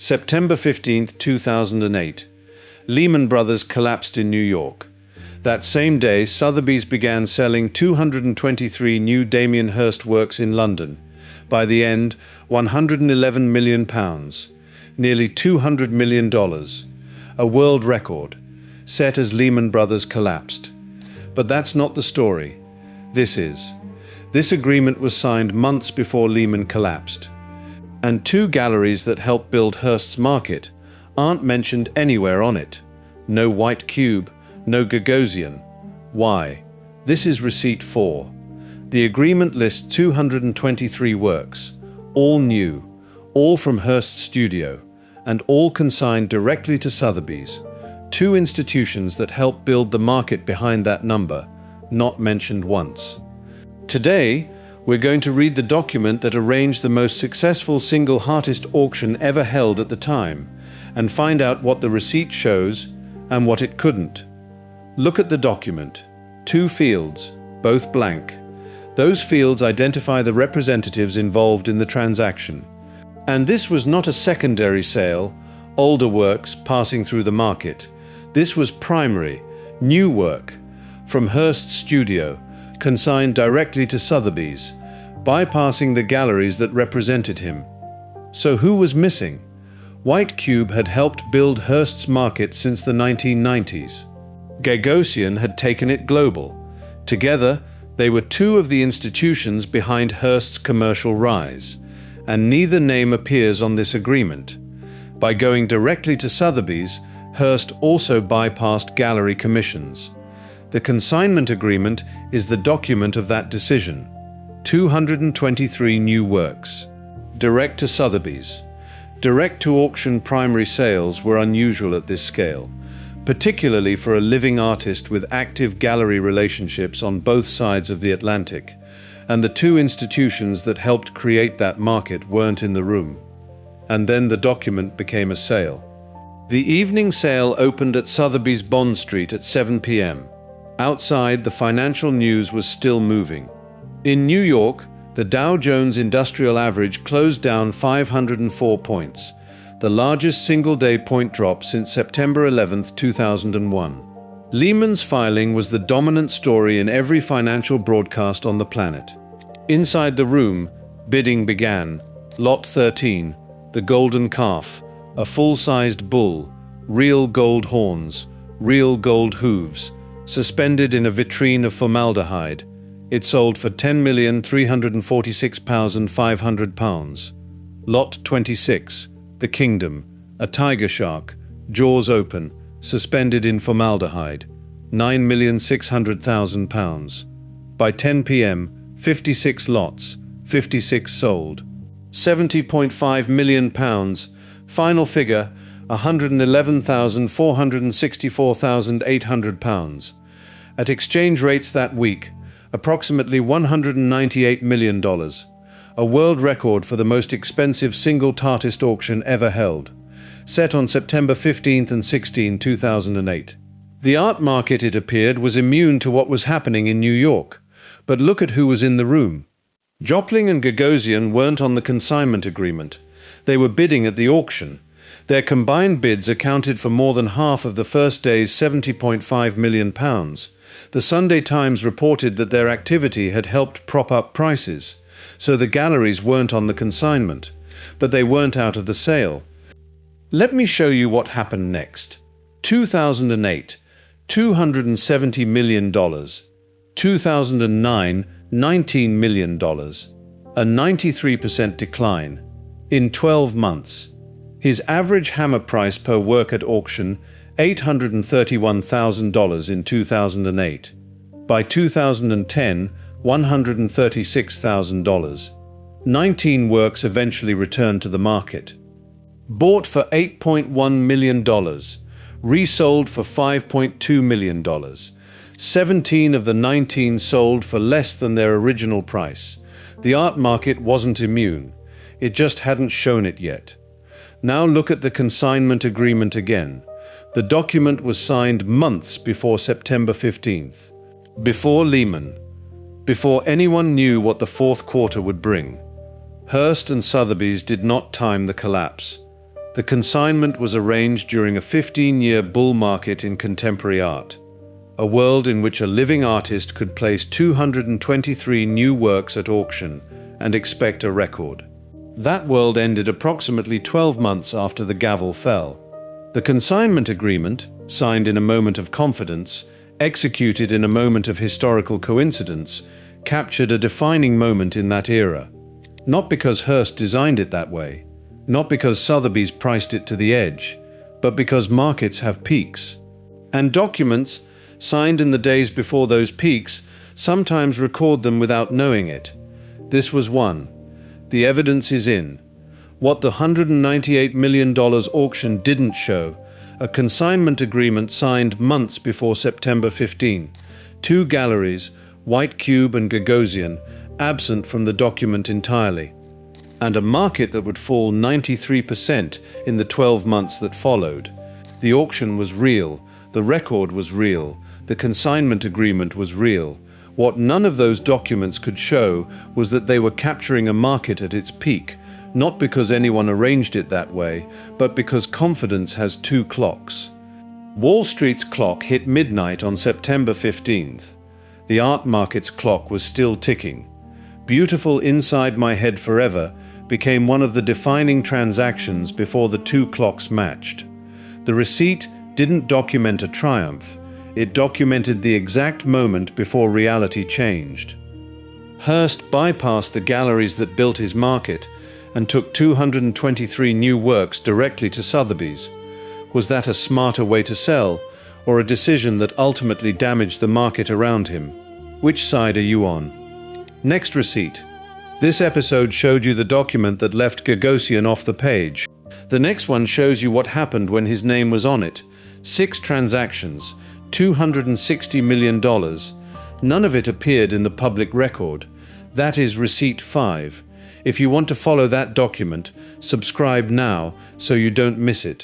September 15, 2008. Lehman Brothers collapsed in New York. That same day, Sotheby's began selling 223 new Damien Hirst works in London. By the end, £111 million, nearly $200 million, a world record, set as Lehman Brothers collapsed. But that's not the story. This is. This agreement was signed months before Lehman collapsed. And two galleries that helped build Hirst's market aren't mentioned anywhere on it. No White Cube, no Gagosian. Why? This is receipt 4. The agreement lists 223 works, all new, all from Hirst's studio, and all consigned directly to Sotheby's, two institutions that helped build the market behind that number, not mentioned once. Today, we're going to read the document that arranged the most successful single artist auction ever held at the time, and find out what the receipt shows and what it couldn't. Look at the document. 2 fields, both blank. Those fields identify the representatives involved in the transaction. And this was not a secondary sale, older works passing through the market. This was primary, new work, from Hirst's studio, consigned directly to Sotheby's, bypassing the galleries that represented him. So who was missing? White Cube had helped build Hirst's market since the 1990s. Gagosian had taken it global. Together, they were two of the institutions behind Hirst's commercial rise, and neither name appears on this agreement. By going directly to Sotheby's, Hirst also bypassed gallery commissions. The consignment agreement is the document of that decision. 223 new works. Direct to Sotheby's. Direct-to-auction primary sales were unusual at this scale, particularly for a living artist with active gallery relationships on both sides of the Atlantic, and the two institutions that helped create that market weren't in the room. And then the document became a sale. The evening sale opened at Sotheby's Bond Street at 7 p.m. Outside, the financial news was still moving. In New York, the Dow Jones Industrial Average closed down 504 points, the largest single-day point drop since September 11, 2001. Lehman's filing was the dominant story in every financial broadcast on the planet. Inside the room, bidding began. Lot 13, the golden calf, a full-sized bull, real gold horns, real gold hooves, suspended in a vitrine of formaldehyde. It sold for £10,346,500. Lot 26, the kingdom, a tiger shark, jaws open, suspended in formaldehyde, £9,600,000. By 10 p.m., 56 lots, 56 sold. £70.5 million. Final figure, £111,464,800. At exchange rates that week, approximately $198 million, a world record for the most expensive single artist auction ever held, set on September 15 and 16, 2008. The art market, it appeared, was immune to what was happening in New York, but look at who was in the room. Joplin and Gagosian weren't on the consignment agreement. They were bidding at the auction. Their combined bids accounted for more than half of the first day's £70.5 million. The Sunday Times reported that their activity had helped prop up prices, so the galleries weren't on the consignment, but they weren't out of the sale. Let me show you what happened next. 2008, $270 million. 2009, $19 million. A 93% decline. In 12 months. His average hammer price per work at auction, $831,000 in 2008. By 2010, $136,000. 19 works eventually returned to the market. Bought for $8.1 million. Resold for $5.2 million. 17 of the 19 sold for less than their original price. The art market wasn't immune. It just hadn't shown it yet. Now look at the consignment agreement again. The document was signed months before September 15th. Before Lehman. Before anyone knew what the fourth quarter would bring. Hirst and Sotheby's did not time the collapse. The consignment was arranged during a 15-year bull market in contemporary art, a world in which a living artist could place 223 new works at auction and expect a record. That world ended approximately 12 months after the gavel fell. The consignment agreement, signed in a moment of confidence, executed in a moment of historical coincidence, captured a defining moment in that era. Not because Hirst designed it that way, not because Sotheby's priced it to the edge, but because markets have peaks. And documents, signed in the days before those peaks, sometimes record them without knowing it. This was one. The evidence is in. What the $198 million auction didn't show, a consignment agreement signed months before September 15. Two galleries, White Cube and Gagosian, absent from the document entirely. And a market that would fall 93% in the 12 months that followed. The auction was real, the record was real, the consignment agreement was real. What none of those documents could show was that they were capturing a market at its peak, not because anyone arranged it that way, but because confidence has two clocks. Wall Street's clock hit midnight on September 15th. The art market's clock was still ticking. Beautiful Inside My Head Forever became one of the defining transactions before the two clocks matched. The receipt didn't document a triumph. It documented the exact moment before reality changed. Hirst bypassed the galleries that built his market and took 223 new works directly to Sotheby's. Was that a smarter way to sell, or a decision that ultimately damaged the market around him? Which side are you on? Next receipt. This episode showed you the document that left Gagosian off the page. The next one shows you what happened when his name was on it. 6 transactions, $260 million. None of it appeared in the public record. That is receipt 5. If you want to follow that document, subscribe now so you don't miss it.